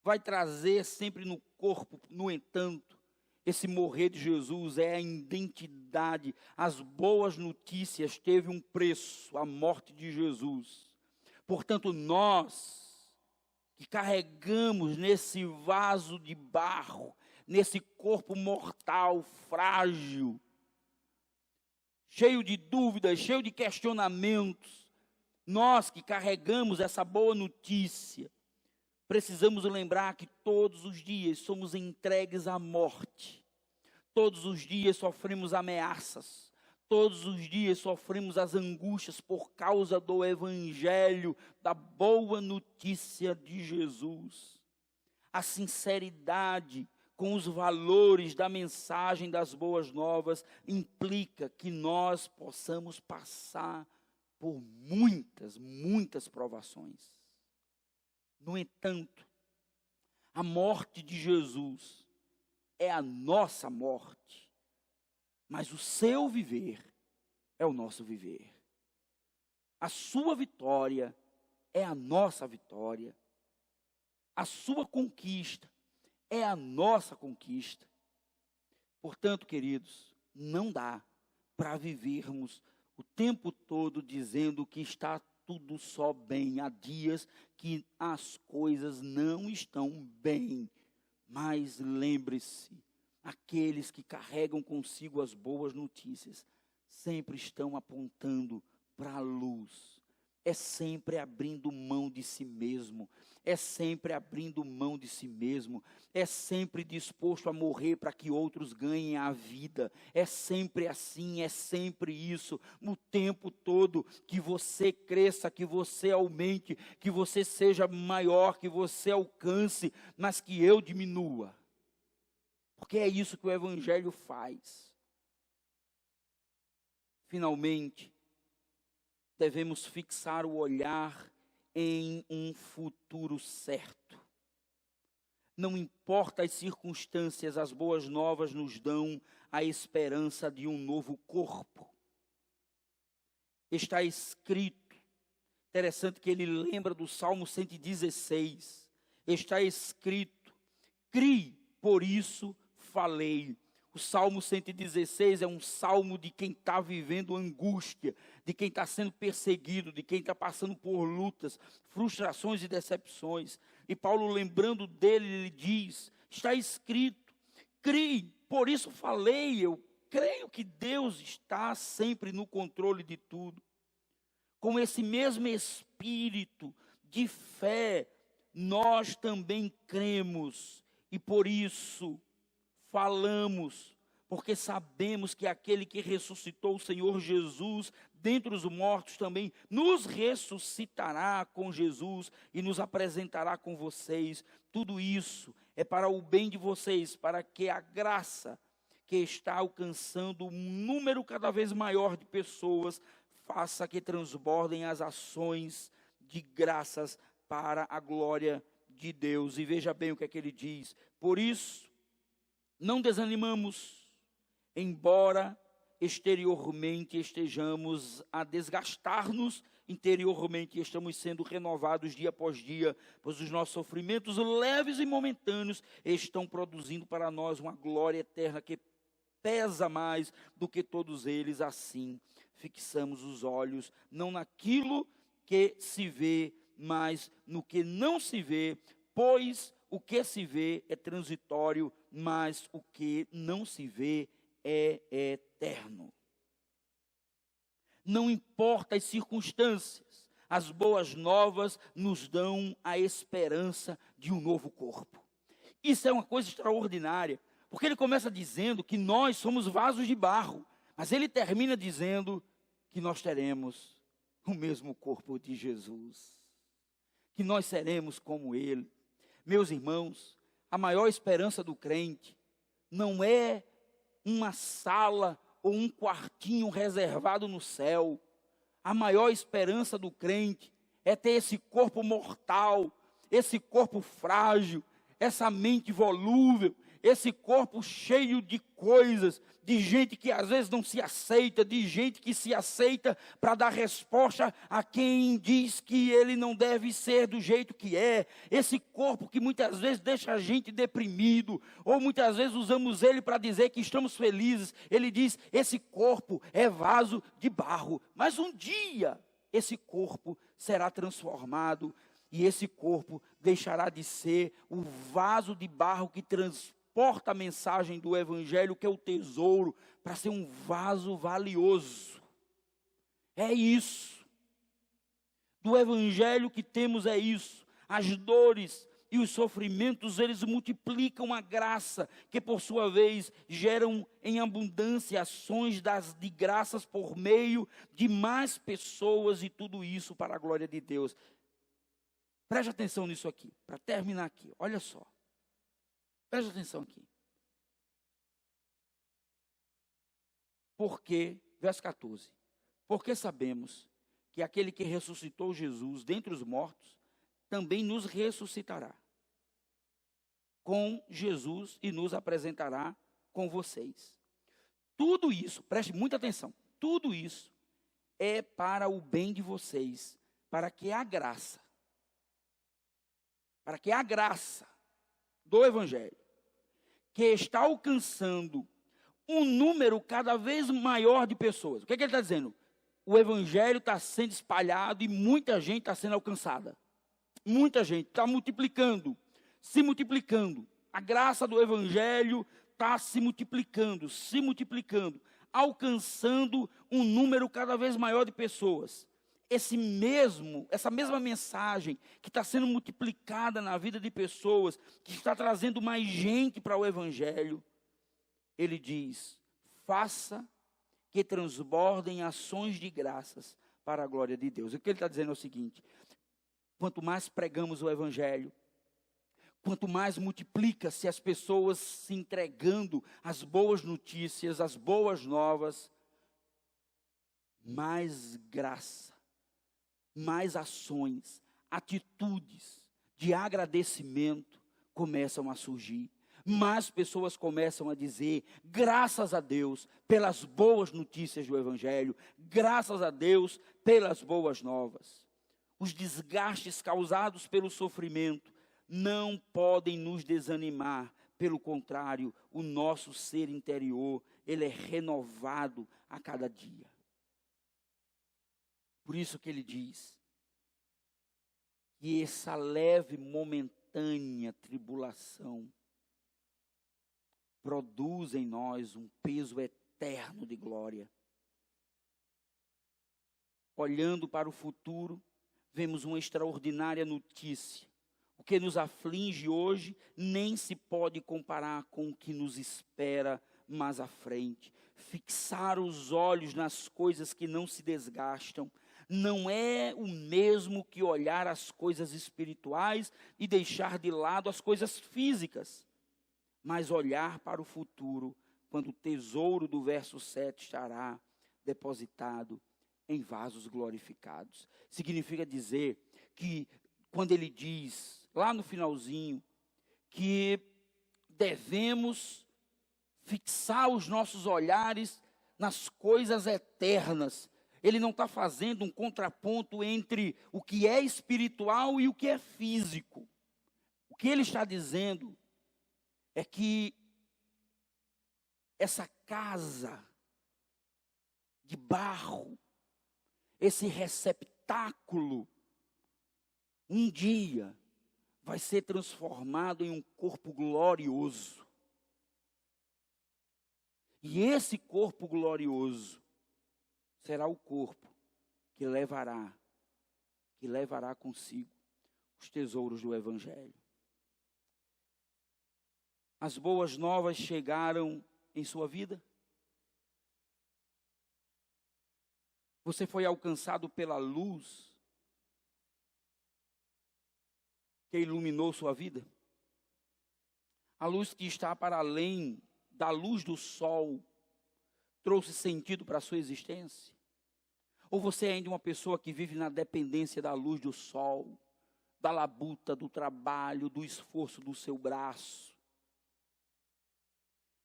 Vai trazer sempre no corpo, no entanto, esse morrer de Jesus é a identidade. As boas notícias teve um preço, a morte de Jesus. Portanto, nós que carregamos nesse vaso de barro, nesse corpo mortal, frágil, cheio de dúvidas, cheio de questionamentos, nós que carregamos essa boa notícia, precisamos lembrar que todos os dias somos entregues à morte. Todos os dias sofremos ameaças. Todos os dias sofremos as angústias por causa do evangelho, da boa notícia de Jesus. A sinceridade com os valores da mensagem das boas novas implica que nós possamos passar por muitas provações. No entanto, a morte de Jesus é a nossa morte, mas o seu viver é o nosso viver. A sua vitória é a nossa vitória. A sua conquista é a nossa conquista. Portanto, queridos, não dá para vivermos o tempo todo dizendo que está tudo só bem. Há dias que as coisas não estão bem. Mas lembre-se, aqueles que carregam consigo as boas notícias sempre estão apontando para a luz. É sempre abrindo mão de si mesmo. É sempre abrindo mão de si mesmo. É sempre disposto a morrer para que outros ganhem a vida. É sempre assim, é sempre isso. O tempo todo que você cresça, que você aumente, que você seja maior, que você alcance, mas que eu diminua. Porque é isso que o evangelho faz. Finalmente, devemos fixar o olhar em um futuro certo. Não importa as circunstâncias, as boas novas nos dão a esperança de um novo corpo. Está escrito, interessante que ele lembra do Salmo 116, está escrito, crie, por isso falei. O Salmo 116 é um salmo de quem está vivendo angústia, de quem está sendo perseguido, de quem está passando por lutas, frustrações e decepções. E Paulo, lembrando dele, ele diz, está escrito, crie, por isso falei, eu creio que Deus está sempre no controle de tudo. Com esse mesmo espírito de fé, nós também cremos e por isso falamos, porque sabemos que aquele que ressuscitou o Senhor Jesus dentre os mortos também nos ressuscitará com Jesus e nos apresentará com vocês. Tudo isso é para o bem de vocês, para que a graça que está alcançando um número cada vez maior de pessoas faça que transbordem as ações de graças para a glória de Deus. E veja bem o que é que ele diz. Por isso, não desanimamos, embora exteriormente estejamos a desgastar-nos, interiormente estamos sendo renovados dia após dia, pois os nossos sofrimentos leves e momentâneos estão produzindo para nós uma glória eterna que pesa mais do que todos eles. Assim, fixamos os olhos não naquilo que se vê, mas no que não se vê, pois o que se vê é transitório, mas o que não se vê é eterno. Não importa as circunstâncias, as boas novas nos dão a esperança de um novo corpo. Isso é uma coisa extraordinária, porque ele começa dizendo que nós somos vasos de barro, mas ele termina dizendo que nós teremos o mesmo corpo de Jesus, que nós seremos como ele. Meus irmãos, a maior esperança do crente não é uma sala ou um quartinho reservado no céu. A maior esperança do crente é ter esse corpo mortal, esse corpo frágil, essa mente volúvel, esse corpo cheio de coisas, de gente que às vezes não se aceita, de gente que se aceita para dar resposta a quem diz que ele não deve ser do jeito que é. Esse corpo que muitas vezes deixa a gente deprimido, ou muitas vezes usamos ele para dizer que estamos felizes. Ele diz, esse corpo é vaso de barro, mas um dia esse corpo será transformado, e esse corpo deixará de ser o vaso de barro que transporta a mensagem do Evangelho, que é o tesouro, para ser um vaso valioso. É isso. Do Evangelho que temos é isso. As dores e os sofrimentos, eles multiplicam a graça, que por sua vez geram em abundância ações de graças por meio de mais pessoas, e tudo isso para a glória de Deus. Preste atenção nisso aqui, para terminar aqui, olha só. Preste atenção aqui. Porque, verso 14, porque sabemos que aquele que ressuscitou Jesus dentre os mortos, também nos ressuscitará com Jesus e nos apresentará com vocês. Tudo isso, preste muita atenção, tudo isso é para o bem de vocês, para que a graça do Evangelho, que está alcançando um número cada vez maior de pessoas. O que ele está dizendo? O Evangelho está sendo espalhado e muita gente está sendo alcançada. Muita gente está multiplicando, se multiplicando. A graça do Evangelho está se multiplicando, alcançando um número cada vez maior de pessoas. Essa mesma mensagem que está sendo multiplicada na vida de pessoas, que está trazendo mais gente para o Evangelho, ele diz, faça que transbordem ações de graças para a glória de Deus. O que ele está dizendo é o seguinte, quanto mais pregamos o Evangelho, quanto mais multiplica-se as pessoas se entregando às boas notícias, às boas novas, mais graça, mais ações, atitudes de agradecimento começam a surgir. Mais pessoas começam a dizer, graças a Deus pelas boas notícias do Evangelho, graças a Deus pelas boas novas. Os desgastes causados pelo sofrimento não podem nos desanimar, pelo contrário, o nosso ser interior, ele é renovado a cada dia. Por isso que ele diz que essa leve, momentânea tribulação produz em nós um peso eterno de glória. Olhando para o futuro, vemos uma extraordinária notícia. O que nos aflige hoje nem se pode comparar com o que nos espera mais à frente. Fixar os olhos nas coisas que não se desgastam não é o mesmo que olhar as coisas espirituais e deixar de lado as coisas físicas. Mas olhar para o futuro, quando o tesouro do verso 7 estará depositado em vasos glorificados. Significa dizer que, quando ele diz, lá no finalzinho, que devemos fixar os nossos olhares nas coisas eternas. Ele não está fazendo um contraponto entre o que é espiritual e o que é físico. O que ele está dizendo é que essa casa de barro, esse receptáculo, um dia vai ser transformado em um corpo glorioso. E esse corpo glorioso será o corpo que levará consigo os tesouros do Evangelho. As boas novas chegaram em sua vida? Você foi alcançado pela luz que iluminou sua vida? A luz que está para além da luz do sol trouxe sentido para a sua existência? Ou você é ainda uma pessoa que vive na dependência da luz do sol, da labuta, do trabalho, do esforço do seu braço?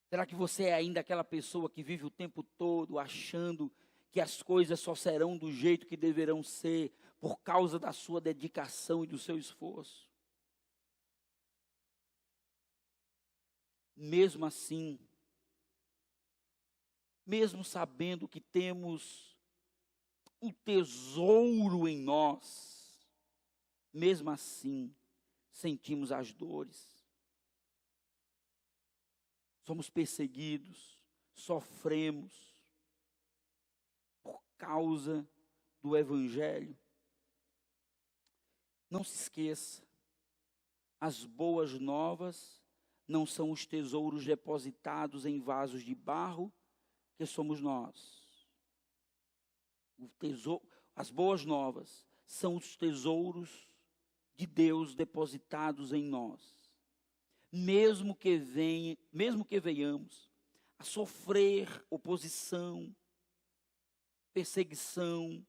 Será que você é ainda aquela pessoa que vive o tempo todo achando que as coisas só serão do jeito que deverão ser por causa da sua dedicação e do seu esforço? Mesmo assim, mesmo sabendo que temos um tesouro em nós, mesmo assim, sentimos as dores. Somos perseguidos, sofremos por causa do Evangelho. Não se esqueça, as boas novas não são os tesouros depositados em vasos de barro, que somos nós. As boas novas são os tesouros de Deus depositados em nós. Mesmo que venhamos a sofrer oposição, perseguição,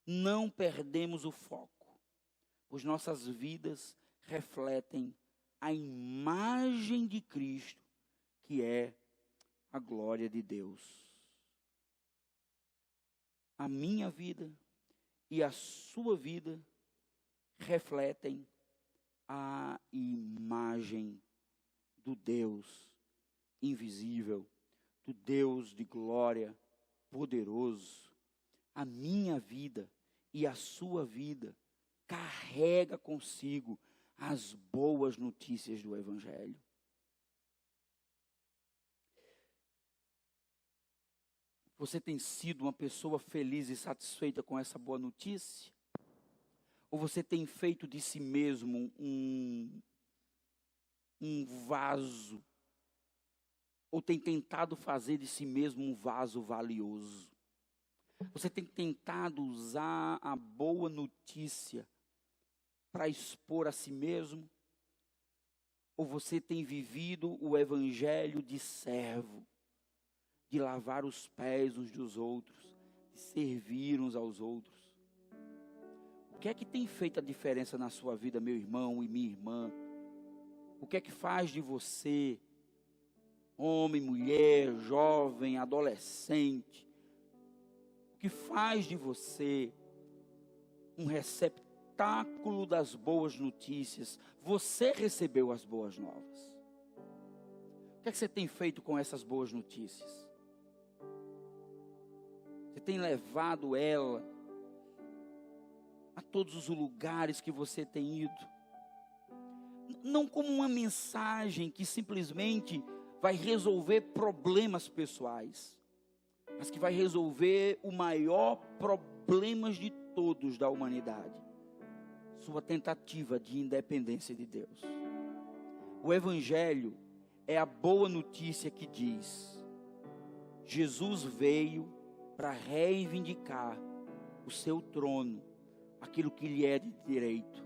não perdemos o foco, pois nossas vidas refletem a imagem de Cristo, que é a glória de Deus. A minha vida e a sua vida refletem a imagem do Deus invisível, do Deus de glória poderoso. A minha vida e a sua vida carrega consigo as boas notícias do Evangelho. Você tem sido uma pessoa feliz e satisfeita com essa boa notícia? Ou você tem feito de si mesmo um vaso? Ou tem tentado fazer de si mesmo um vaso valioso? Você tem tentado usar a boa notícia para expor a si mesmo? Ou você tem vivido o evangelho de servo, de lavar os pés uns dos outros, de servir uns aos outros? O que é que tem feito a diferença na sua vida, meu irmão e minha irmã? O que é que faz de você, homem, mulher, jovem, adolescente, o que faz de você um receptáculo das boas notícias? Você recebeu as boas novas. O que é que você tem feito com essas boas notícias? Você tem levado ela a todos os lugares que você tem ido? Não como uma mensagem que simplesmente vai resolver problemas pessoais, mas que vai resolver o maior problema de todos da humanidade: sua tentativa de independência de Deus. O Evangelho é a boa notícia que diz: Jesus veio para reivindicar o seu trono, aquilo que lhe é de direito.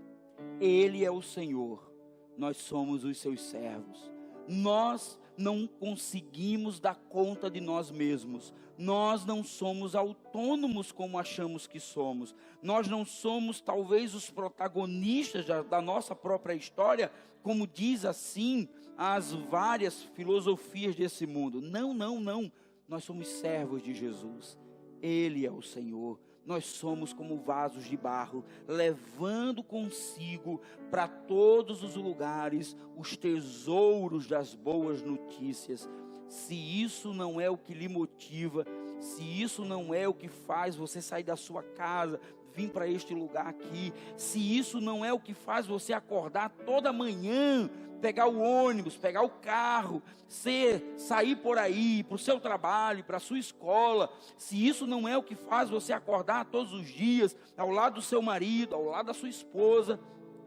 Ele é o Senhor, nós somos os seus servos. Nós não conseguimos dar conta de nós mesmos. Nós não somos autônomos como achamos que somos. Nós não somos talvez os protagonistas da nossa própria história, como diz assim as várias filosofias desse mundo. Não, não, não. Nós somos servos de Jesus. Ele é o Senhor. Nós somos como vasos de barro, levando consigo para todos os lugares os tesouros das boas notícias. Se isso não é o que lhe motiva, se isso não é o que faz você sair da sua casa, vir para este lugar aqui, se isso não é o que faz você acordar toda manhã, pegar o ônibus, pegar o carro, sair por aí, para o seu trabalho, para a sua escola, se isso não é o que faz você acordar todos os dias, ao lado do seu marido, ao lado da sua esposa,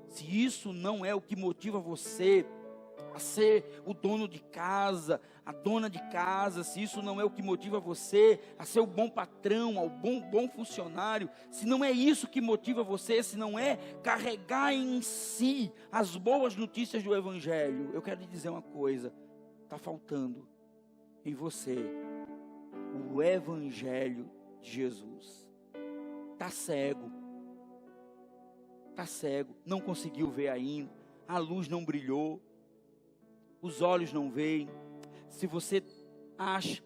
se isso não é o que motiva você a ser o dono de casa, a dona de casa, se isso não é o que motiva você a ser o bom patrão, ao bom funcionário, se não é isso que motiva você, se não é carregar em si as boas notícias do Evangelho, eu quero lhe dizer uma coisa: está faltando em você o Evangelho de Jesus. Está cego, não conseguiu ver ainda, a luz não brilhou, os olhos não veem. Se você acha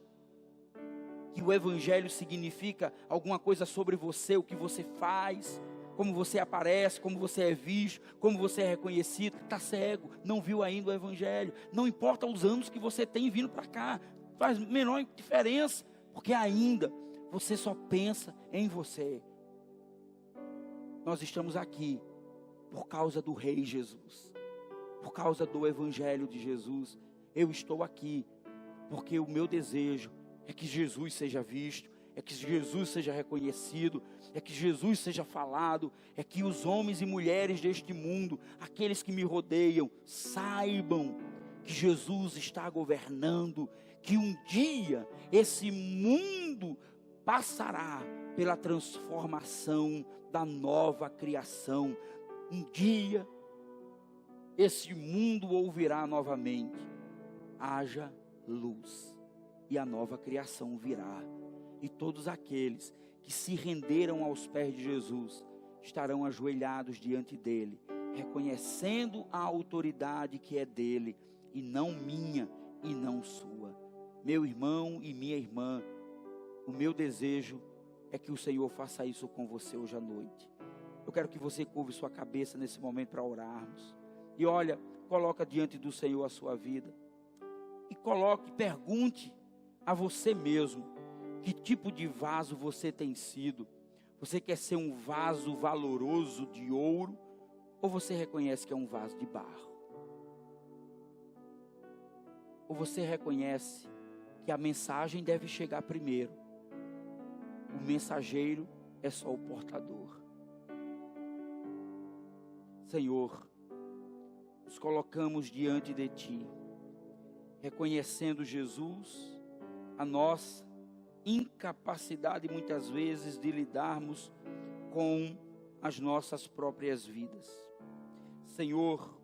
que o Evangelho significa alguma coisa sobre você, o que você faz, como você aparece, como você é visto, como você é reconhecido, está cego, não viu ainda o Evangelho. Não importa os anos que você tem vindo para cá, faz menor diferença, porque ainda você só pensa em você. Nós estamos aqui por causa do Rei Jesus, por causa do Evangelho de Jesus. Eu estou aqui porque o meu desejo é que Jesus seja visto, é que Jesus seja reconhecido, é que Jesus seja falado, é que os homens e mulheres deste mundo, aqueles que me rodeiam, saibam que Jesus está governando, que um dia esse mundo passará pela transformação da nova criação. Um dia esse mundo ouvirá novamente: haja luz, e a nova criação virá. E todos aqueles que se renderam aos pés de Jesus estarão ajoelhados diante dele, reconhecendo a autoridade que é dele, e não minha e não sua. Meu irmão e minha irmã, o meu desejo é que o Senhor faça isso com você hoje à noite. Eu quero que você curve sua cabeça nesse momento para orarmos. E olha, coloca diante do Senhor a sua vida. E pergunte a você mesmo: que tipo de vaso você tem sido? Você quer ser um vaso valoroso de ouro? Ou você reconhece que é um vaso de barro? Ou você reconhece que a mensagem deve chegar primeiro? O mensageiro é só o portador. Senhor, nos colocamos diante de Ti, reconhecendo, Jesus, a nossa incapacidade muitas vezes de lidarmos com as nossas próprias vidas. Senhor,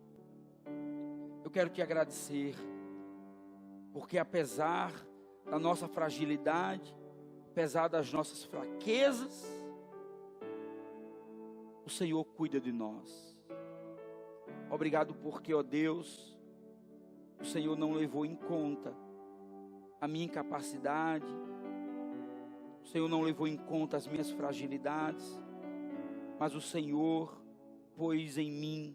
eu quero Te agradecer, porque apesar da nossa fragilidade, apesar das nossas fraquezas, o Senhor cuida de nós. Obrigado porque, ó Deus, o Senhor não levou em conta a minha incapacidade, o Senhor não levou em conta as minhas fragilidades, mas o Senhor pôs em mim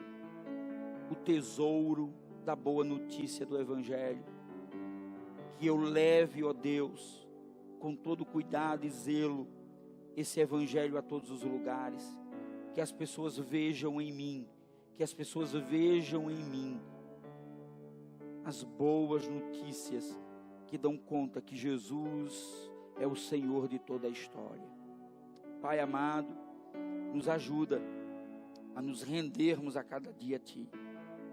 o tesouro da boa notícia do Evangelho. Que eu leve, ó Deus, com todo cuidado e zelo, esse Evangelho a todos os lugares. Que as pessoas vejam em mim, as boas notícias que dão conta que Jesus é o Senhor de toda a história. Pai amado, nos ajuda a nos rendermos a cada dia a Ti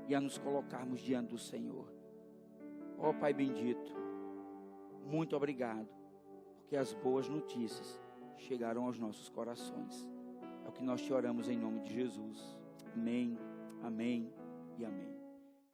e a nos colocarmos diante do Senhor. Ó Pai bendito, muito obrigado, porque as boas notícias chegaram aos nossos corações. É o que nós Te oramos em nome de Jesus. Amém, amém e amém.